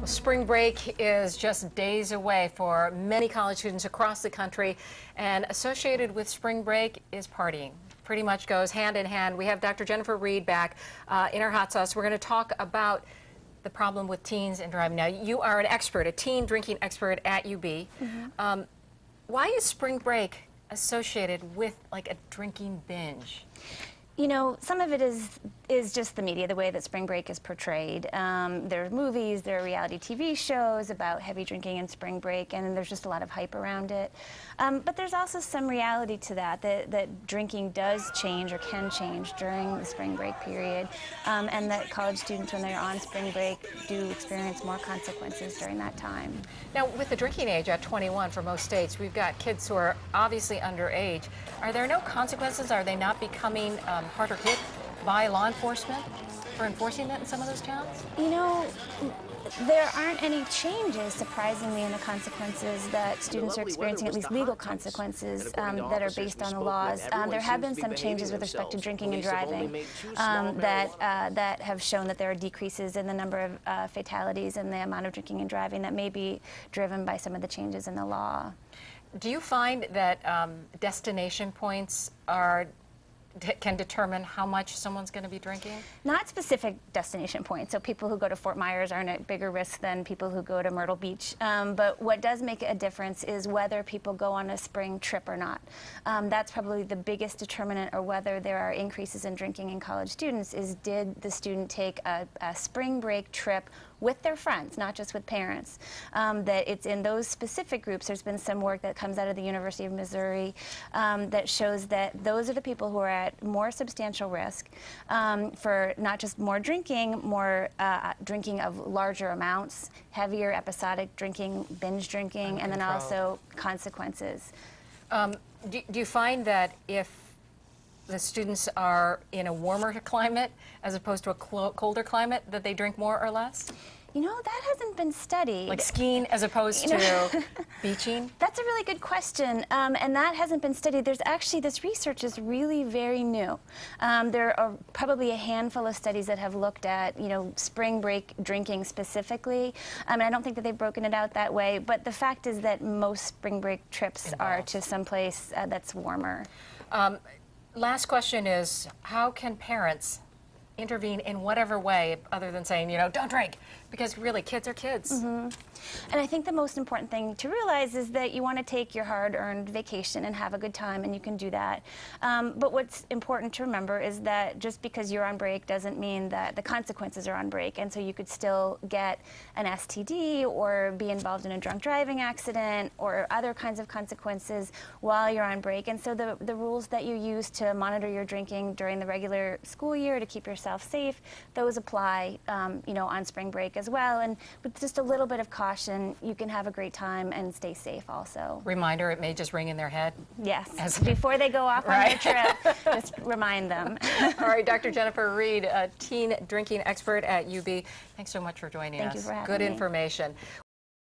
Spring break is just days away for many college students across the country, and associated with spring break is partying. Pretty much goes hand in hand. We have Dr. Jennifer Reed back in our hot sauce. We're going to talk about the problem with teens and driving. Now, you are an expert, a teen drinking expert at UB. Why is spring break associated with like a drinking binge? You know, some of it is just the media, the way that spring break is portrayed. There are movies, there are reality TV shows about heavy drinking in spring break, and there's just a lot of hype around it. But there's also some reality to that drinking does change or can change during the spring break period, and that college students, when they're on spring break, do experience more consequences during that time. Now, with the drinking age at 21 for most states, we've got kids who are obviously underage. Are there no consequences? Are they not becoming harder hit by law enforcement for enforcing that in some of those towns? You know, there aren't any changes, surprisingly, in the consequences that students are experiencing, at least legal consequences that are based on the laws. There have been some changes with respect to drinking and driving that have shown that there are decreases in the number of fatalities and the amount of drinking and driving that may be driven by some of the changes in the law. Do you find that destination points can determine how much someone's going to be drinking? Not specific destination points. So people who go to Fort Myers are at bigger risk than people who go to Myrtle Beach. But what does make a difference is whether people go on a spring trip or not. That's probably the biggest determinant, or whether there are increases in drinking in college students, is did the student take a spring break trip with their friends, not just with parents. That it's in those specific groups. There's been some work that comes out of the University of Missouri that shows that those are the people who are at more substantial risk for not just more drinking of larger amounts, heavier episodic drinking, binge drinking, and then also consequences. Do you find that if the students are in a warmer climate as opposed to a colder climate, that they drink more or less? You know, that hasn't been studied. Like skiing as opposed to beaching? That's a really good question, and that hasn't been studied. There's actually, this research is really very new. There are probably a handful of studies that have looked at, you know, spring break drinking specifically. And I don't think that they've broken it out that way, but the fact is that most spring break trips are to someplace that's warmer. Last question is, how can parents intervene in whatever way other than saying, you know, don't drink? Because really, kids are kids. And I think the most important thing to realize is that you want to take your hard-earned vacation and have a good time, and you can do that. But what's important to remember is that just because you're on break doesn't mean that the consequences are on break. And so you could still get an STD or be involved in a drunk driving accident or other kinds of consequences while you're on break. And so the rules that you use to monitor your drinking during the regular school year to keep yourself safe, those apply, you know, on spring break as well. And with just a little bit of caution, you can have a great time and stay safe also. Reminder, it may just ring in their head. Yes, before they go off on their trip, just remind them. All right, Dr. Jennifer Reed, a teen drinking expert at UB. Thanks so much for joining us. Thank you for having me. Good information.